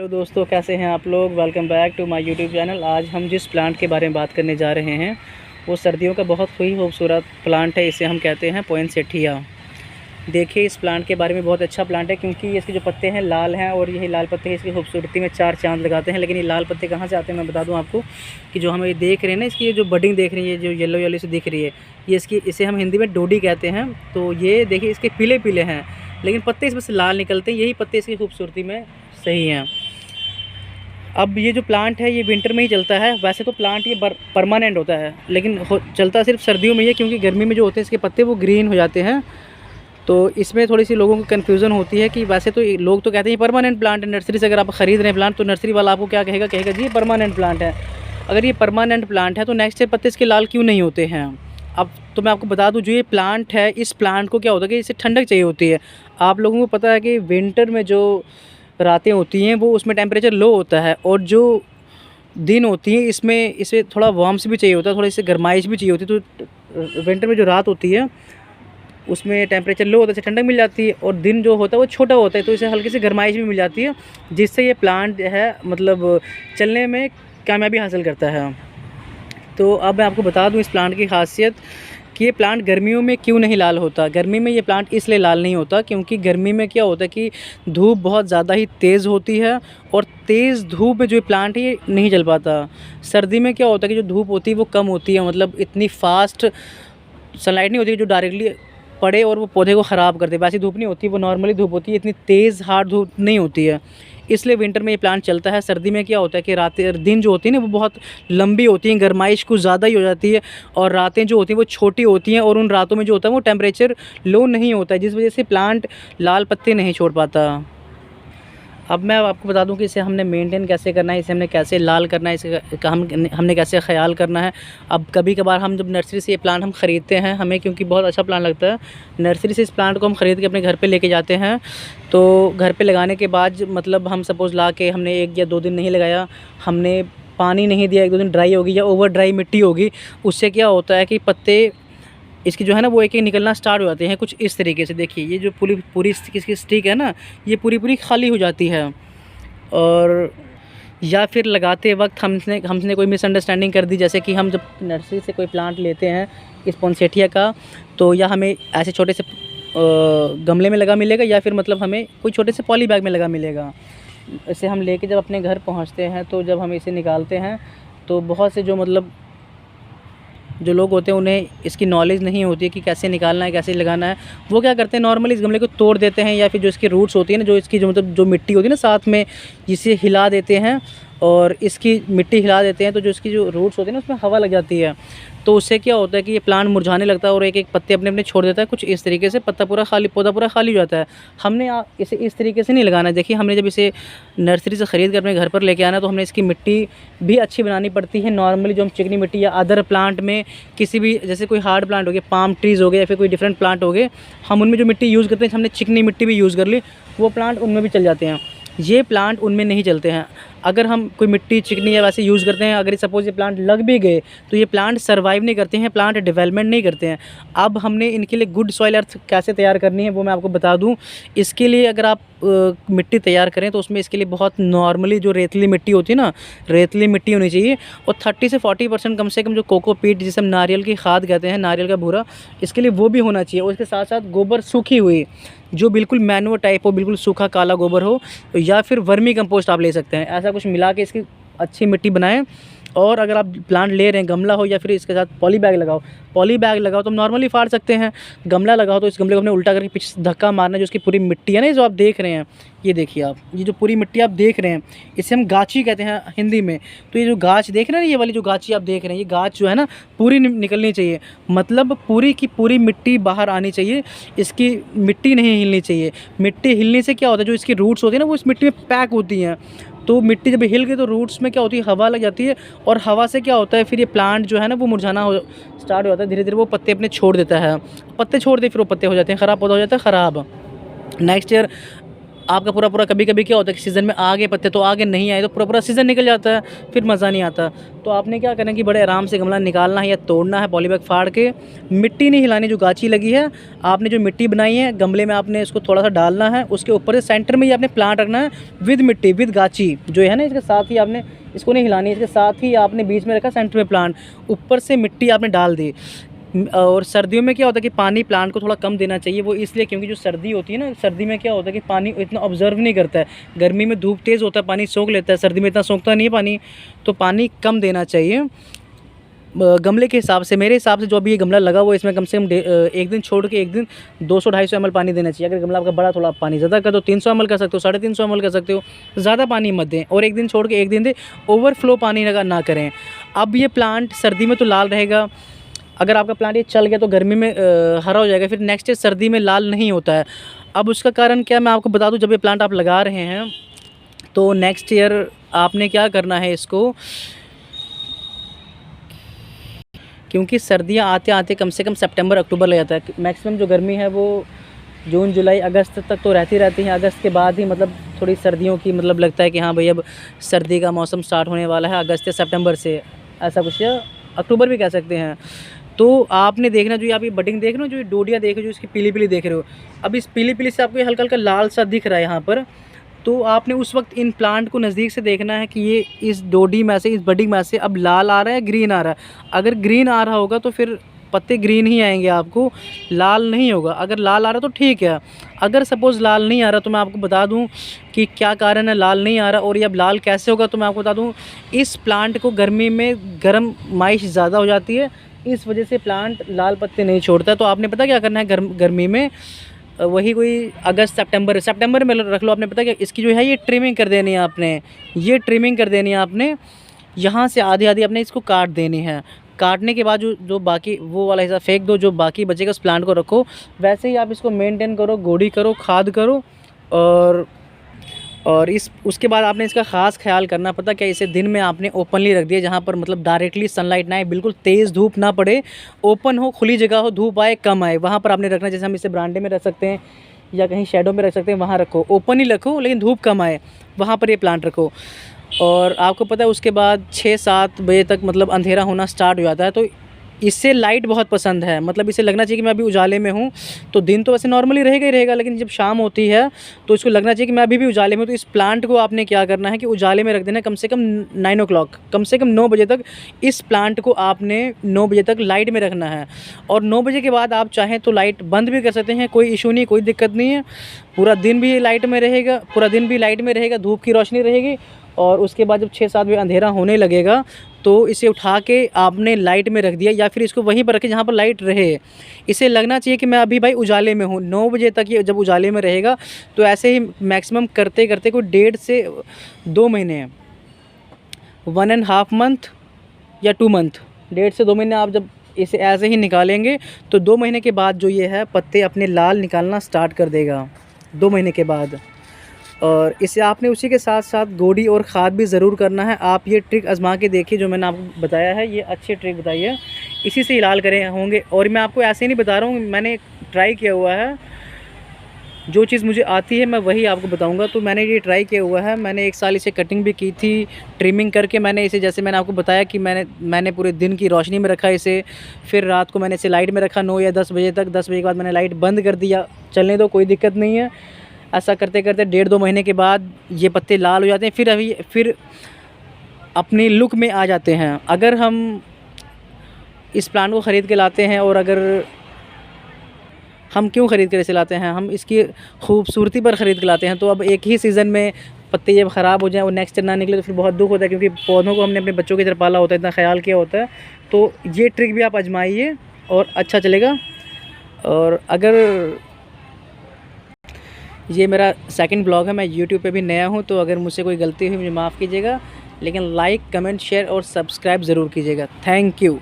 Hello दोस्तों, कैसे हैं आप लोग। Welcome back to my YouTube channel. आज हम जिस प्लांट के बारे में बात करने जा रहे हैं वो सर्दियों का बहुत ही खूबसूरत प्लांट है। इसे हम कहते हैं पोइनसेटिया। देखिए, इस प्लांट के बारे में बहुत अच्छा प्लांट है क्योंकि इसके जो पत्ते हैं लाल हैं और यही लाल पत्ते इसकी खूबसूरती में चार चांद लगाते हैं। लेकिन ये लाल पत्ते कहाँ से आते हैं मैं बता दूं आपको कि जो हम ये देख रहे हैं ना, इसकी ये जो बडिंग देख रही है, जो येलो येलो से दिख रही है, ये इसे हम हिंदी में डोडी कहते हैं। तो ये देखिए, इसके पीले पीले हैं लेकिन पत्ते इसमें से लाल निकलते हैं। यही पत्ते इसकी खूबसूरती में सही हैं। अब ये जो प्लांट है ये विंटर में ही चलता है। वैसे तो प्लांट ये परमानेंट होता है लेकिन चलता सिर्फ सर्दियों में ही है क्योंकि गर्मी में जो होते हैं इसके पत्ते वो ग्रीन हो जाते हैं। तो इसमें थोड़ी सी लोगों को कन्फ्यूज़न होती है कि वैसे तो लोग तो कहते हैं परमानेंट प्लांट है। नर्सरी से अगर आप ख़रीद रहे हैं प्लांट तो नर्सरी वाला आपको क्या कहेगा जी ये परमानेंट प्लांट है। अगर ये परमानेंट प्लांट है तो नेक्स्ट ईयर पत्ते इसके लाल क्यों नहीं होते हैं। अब तो मैं आपको बता दूं, जो ये प्लांट है इस प्लांट को क्या होता है कि इसे ठंडक चाहिए होती है। आप लोगों को पता है कि विंटर में जो रातें होती हैं वो उसमें टेम्परेचर लो होता है और जो दिन होती हैं इसमें इसे थोड़ा वार्म्स भी चाहिए होता है, थोड़ी सी गर्माइश भी चाहिए होती है। तो विंटर में जो रात होती है उसमें टेम्परेचर लो होता है, ठंडक मिल जाती है और दिन जो होता है वो छोटा होता है तो इसे हल्की सी गर्माइश भी मिल जाती है, जिससे ये प्लांट है मतलब चलने में कामयाबी हासिल करता है। तो अब मैं आपको बता दूं इस प्लांट की खासियत कि ये प्लांट गर्मियों में क्यों नहीं लाल होता। गर्मी में ये प्लांट इसलिए लाल नहीं होता क्योंकि गर्मी में क्या होता है कि धूप बहुत ज़्यादा ही तेज़ होती है और तेज़ धूप में जो प्लांट है ये नहीं जल पाता। सर्दी में क्या होता है कि जो धूप होती है वो कम होती है, मतलब इतनी फास्ट सनलाइट नहीं होती जो डायरेक्टली पड़े और वो पौधे को ख़राब कर दे। वैसी धूप नहीं होती, वो नॉर्मली धूप होती है, इतनी तेज़ हार्ड धूप नहीं होती है। इसलिए विंटर में ये प्लांट चलता है। सर्दी में क्या होता है कि रातें दिन जो होती है ना वो बहुत लंबी होती हैं, गर्माइश कुछ ज़्यादा ही हो जाती है और रातें जो होती हैं वो छोटी होती हैं और उन रातों में जो होता है वो टेम्परेचर लो नहीं होता है, जिस वजह से प्लांट लाल पत्ते नहीं छोड़ पाता। अब मैं आपको बता दूं कि इसे हमने मेंटेन कैसे करना है, इसे हमने कैसे लाल करना है, इसे हमने कैसे ख्याल करना है। अब कभी कभार हम जब नर्सरी से ये प्लांट हम ख़रीदते हैं, हमें क्योंकि बहुत अच्छा प्लांट लगता है, नर्सरी से इस प्लांट को हम ख़रीद के अपने घर पे लेके जाते हैं। तो घर पे लगाने के बाद मतलब हम सपोज़ ला के हमने 1 या 2 दिन नहीं लगाया, हमने पानी नहीं दिया, 1-2 दिन ड्राई होगी या ओवर ड्राई मिट्टी होगी, उससे क्या होता है कि पत्ते इसकी जो है ना वो एक एक निकलना स्टार्ट हो जाते हैं कुछ इस तरीके से। देखिए, ये जो पूरी इसकी स्टिक है ना ये पूरी खाली हो जाती है। और या फिर लगाते वक्त हमने कोई मिसअंडरस्टैंडिंग कर दी, जैसे कि हम जब नर्सरी से कोई प्लांट लेते हैं इस पोइनसेटिया का, तो या हमें ऐसे छोटे से गमले में लगा मिलेगा या फिर मतलब हमें कोई छोटे से पॉली बैग में लगा मिलेगा। इसे हम लेके जब अपने घर पहुंचते हैं तो जब हम इसे निकालते हैं तो बहुत से जो लोग होते हैं उन्हें इसकी नॉलेज नहीं होती है कि कैसे निकालना है, कैसे लगाना है। वो क्या करते हैं, नॉर्मली इस गमले को तोड़ देते हैं या फिर जो इसकी रूट्स होती है ना, जो इसकी जो मतलब जो मिट्टी होती है ना साथ में, इसे हिला देते हैं और इसकी मिट्टी हिला देते हैं तो जो इसकी जो रूट्स होती है ना उसमें हवा लग जाती है। तो उससे क्या होता है कि ये प्लांट मुरझाने लगता है और एक एक पत्ते अपने अपने छोड़ देता है कुछ इस तरीके से, पौधा पूरा खाली हो जाता है। हमने इसे इस तरीके से नहीं लगाना है। देखिए, हमने जब इसे नर्सरी से ख़रीद कर अपने घर पर लेके आना तो हमने इसकी मिट्टी भी अच्छी बनानी पड़ती है। नॉर्मली जो हम चिकनी मिट्टी या अदर प्लांट में किसी भी, जैसे कोई हार्ड प्लांट हो गया, पाम ट्रीज़ हो गए या फिर कोई डिफरेंट प्लांट हो गए, हम उनमें जो मिट्टी यूज़ करते हैं, हमने चिकनी मिट्टी भी यूज़ कर ली, वो प्लांट उनमें भी चल जाते हैं। ये प्लांट उनमें नहीं चलते हैं। अगर हम कोई मिट्टी चिकनी या वैसे यूज़ करते हैं, अगर सपोज़ ये प्लांट लग भी गए तो ये प्लांट सर्वाइव नहीं करते हैं, प्लांट डेवलपमेंट नहीं करते हैं। अब हमने इनके लिए गुड सॉइल अर्थ कैसे तैयार करनी है वो मैं आपको बता दूं। इसके लिए अगर आप मिट्टी तैयार करें तो उसमें इसके लिए बहुत नॉर्मली जो रेतली मिट्टी होती है ना, रेतली मिट्टी होनी चाहिए और 30 से 40% कम से कम जो कोकोपीट, जिसे हम नारियल की खाद कहते हैं, नारियल का भूरा, इसके लिए वो भी होना चाहिए। और इसके साथ साथ गोबर सूखी हुई, जो बिल्कुल मैनुअर टाइप हो, बिल्कुल सूखा काला गोबर हो, या फिर वर्मी कंपोस्ट आप ले सकते हैं। ऐसा कुछ मिला के इसकी अच्छी मिट्टी बनाएं। और अगर आप प्लांट ले रहे हैं, गमला हो या फिर इसके साथ पॉली बैग लगाओ तो हम नॉर्मली फाड़ सकते हैं। गमला लगाओ तो इस गमले को अपने उल्टा करके पीछे से धक्का मारना, जो इसकी पूरी मिट्टी है ना जो आप देख रहे हैं, ये देखिए आप, ये जो पूरी मिट्टी आप देख रहे हैं इसे हम गाची कहते हैं हिंदी में। तो ये जो गाछ देख रहे हैं ना, ये वाली जो गाची आप देख रहे हैं, ये गाछ जो है ना पूरी निकलनी चाहिए, मतलब पूरी की पूरी मिट्टी बाहर आनी चाहिए, इसकी मिट्टी नहीं हिलनी चाहिए। मिट्टी हिलने से क्या होता है, जो इसकी रूट्स होती है ना वो इस मिट्टी में पैक होती हैं, तो मिट्टी जब हिल गई तो रूट्स में क्या होती है, हवा लग जाती है और हवा से क्या होता है फिर ये प्लांट जो है ना वो मुरझाना स्टार्ट हो जाता है। धीरे धीरे वो पत्ते अपने छोड़ देता है, पत्ते छोड़ दे फिर वो पत्ते हो जाते हैं ख़राब, पौधा हो जाता है ख़राब। नेक्स्ट ईयर आपका पूरा पूरा, कभी कभी क्या होता है कि सीज़न में आ गए पत्ते तो आगे नहीं आए तो पूरा पूरा सीज़न निकल जाता है, फिर मज़ा नहीं आता। तो आपने क्या करना है कि बड़े आराम से गमला निकालना है या तोड़ना है, पॉलीबैग फाड़ के, मिट्टी नहीं हिलानी, जो गाची लगी है आपने जो मिट्टी बनाई है गमले में आपने इसको थोड़ा सा डालना है, उसके ऊपर से सेंटर में ही आपने प्लांट रखना है विद मिट्टी विद गाची जो है ना, इसके साथ ही आपने इसको नहीं हिलानी, इसके साथ ही आपने बीच में रखा सेंटर में प्लांट, ऊपर से मिट्टी आपने डाल दी। और सर्दियों में क्या होता है कि पानी प्लांट को थोड़ा कम देना चाहिए, वो इसलिए क्योंकि जो सर्दी होती है ना, सर्दी में क्या होता है कि पानी इतना ऑब्जर्व नहीं करता है, गर्मी में धूप तेज़ होता है पानी सोख लेता है, सर्दी में इतना सोखता नहीं है पानी, तो पानी कम देना चाहिए गमले के हिसाब से। मेरे हिसाब से जो अभी ये गमला लगा हुआ है इसमें कम से कम एक दिन छोड़ के एक दिन 200-250 ml पानी देना चाहिए। अगर गमला आपका बड़ा थोड़ा पानी ज़्यादा कर दो, 300 ml कर सकते हो, 350 ml कर सकते हो, ज़्यादा पानी मत दें, और एक दिन छोड़ के एक दिन दें, ओवरफ्लो पानी ना करें। अब ये प्लांट सर्दी में तो लाल रहेगा, अगर आपका प्लांट ये चल गया तो गर्मी में हरा हो जाएगा, फिर नेक्स्ट ईयर सर्दी में लाल नहीं होता है। अब उसका कारण क्या मैं आपको बता दूं, जब ये प्लांट आप लगा रहे हैं तो नेक्स्ट ईयर आपने क्या करना है इसको, क्योंकि सर्दियां आते आते कम से कम सितंबर अक्टूबर लग जाता है, मैक्सिमम जो गर्मी है वो जून जुलाई अगस्त तक तो रहती है। अगस्त के बाद ही मतलब थोड़ी सर्दियों की मतलब लगता है कि हाँ भाई अब सर्दी का मौसम स्टार्ट होने वाला है, अगस्त या सितंबर से, ऐसा कुछ, या अक्टूबर भी कह सकते हैं। तो आपने देखना, जो आप ये बडिंग देख रहे हो, जो ये डोडियाँ देख रहे हो, जो इसकी पीली पीली देख रहे हो, अब इस पीली पीली से आपको ये हल्का हल्का लाल सा दिख रहा है यहाँ पर, तो आपने उस वक्त इन प्लांट को नज़दीक से देखना है कि ये इस डोडी में से, इस बडिंग में से अब लाल आ रहा है, ग्रीन आ रहा है। अगर ग्रीन आ रहा होगा तो फिर पत्ते ग्रीन ही आएंगे, आपको लाल नहीं होगा। अगर लाल आ रहा तो ठीक है, अगर सपोज़ लाल नहीं आ रहा तो मैं आपको बता दूं कि क्या कारण है लाल नहीं आ रहा, और ये अब लाल कैसे होगा तो मैं आपको बता दूं, इस प्लांट को गर्मी में गर्म माइश ज़्यादा हो जाती है, इस वजह से प्लांट लाल पत्ते नहीं छोड़ता। तो आपने पता क्या करना है, गर्मी में वही कोई अगस्त सितंबर में रख लो। आपने पता क्या, इसकी जो है ये ट्रिमिंग कर देनी है आपने, ये ट्रिमिंग कर देनी है आपने, यहाँ से आधी आधी आपने इसको काट देनी है। काटने के बाद जो बाकी वो वाला हिस्सा फेंक दो, जो बाकी बचेगा उस प्लांट को रखो। वैसे ही आप इसको मेंटेन करो, गोड़ी करो, खाद करो, और उसके बाद आपने इसका ख़ास ख्याल करना। पता क्या, इसे दिन में आपने ओपनली रख दिया, जहाँ पर मतलब डायरेक्टली सनलाइट ना आए, बिल्कुल तेज़ धूप ना पड़े, ओपन हो, खुली जगह हो, धूप आए कम आए, वहाँ पर आपने रखना। जैसे हम इसे बरामदे में रख सकते हैं या कहीं शेडो में रख सकते हैं, वहाँ रखो, ओपन ही रखो लेकिन धूप कम आए, वहाँ पर ये प्लांट रखो। और आपको पता है उसके बाद 6-7 बजे तक मतलब अंधेरा होना स्टार्ट हो जाता है, तो इससे लाइट बहुत पसंद है, मतलब इसे लगना चाहिए कि मैं अभी उजाले में हूँ। तो दिन तो वैसे नॉर्मली रहेगा ही रहेगा, लेकिन जब शाम होती है तो इसको लगना चाहिए कि मैं अभी भी उजाले में हूँ। तो इस प्लांट को आपने क्या करना है कि उजाले में रख देना, कम से कम 9 o'clock, कम से कम 9 बजे तक इस प्लांट को आपने 9 बजे तक लाइट में रखना है। और 9 बजे के बाद आप चाहें तो लाइट बंद भी कर सकते हैं, कोई इशू नहीं, कोई दिक्कत नहीं है। पूरा दिन भी लाइट में रहेगा, पूरा दिन भी लाइट में रहेगा, धूप की रोशनी रहेगी। और उसके बाद जब 6-7 बजे अंधेरा होने लगेगा तो इसे उठा के आपने लाइट में रख दिया, या फिर इसको वहीं पर रखें जहाँ पर लाइट रहे। इसे लगना चाहिए कि मैं अभी भाई उजाले में हूँ। 9 बजे तक ये जब उजाले में रहेगा तो ऐसे ही मैक्सिमम करते करते कोई 1.5 से 2 महीने, 1.5 मंथ या 2 मंथ, 1.5 से 2 महीने आप जब इसे ऐसे ही निकालेंगे तो 2 महीने के बाद जो ये है पत्ते अपने लाल निकालना स्टार्ट कर देगा, 2 महीने के बाद। और इसे आपने उसी के साथ साथ गोड़ी और खाद भी ज़रूर करना है। आप ये ट्रिक आजमा के देखिए जो मैंने आपको बताया है, ये अच्छी ट्रिक बताई है, इसी से इलाज करें होंगे। और मैं आपको ऐसे ही नहीं बता रहा हूँ, मैंने ट्राई किया हुआ है, जो चीज़ मुझे आती है मैं वही आपको बताऊंगा। तो मैंने ये ट्राई किया हुआ है, मैंने 1 साल इसे कटिंग भी की थी, ट्रिमिंग करके मैंने इसे, जैसे मैंने आपको बताया कि मैंने पूरे दिन की रोशनी में रखा इसे, फिर रात को मैंने इसे लाइट में रखा 9 या 10 बजे तक। 10 बजे के बाद मैंने लाइट बंद कर दिया, चलने दो, कोई दिक्कत नहीं है। ऐसा करते करते 1.5-2 महीने के बाद ये पत्ते लाल हो जाते हैं, फिर अपनी लुक में आ जाते हैं। अगर हम इस प्लांट को ख़रीद के लाते हैं, और अगर हम क्यों ख़रीद कर इसे लाते हैं, हम इसकी खूबसूरती पर ख़रीद के लाते हैं। तो अब एक ही सीज़न में पत्ते जब ख़राब हो जाएं और नेक्स्ट ना निकले तो फिर बहुत दुख होता है, क्योंकि पौधों को हमने अपने बच्चों की तरह पाला होता है, इतना ख्याल किया होता है। तो ये ट्रिक भी आप आजमाइए और अच्छा चलेगा। और अगर ये मेरा सेकंड ब्लॉग है, मैं यूट्यूब पे भी नया हूँ, तो अगर मुझसे कोई गलती हुई मुझे माफ़ कीजिएगा, लेकिन लाइक, कमेंट, शेयर और सब्सक्राइब ज़रूर कीजिएगा। Thank you.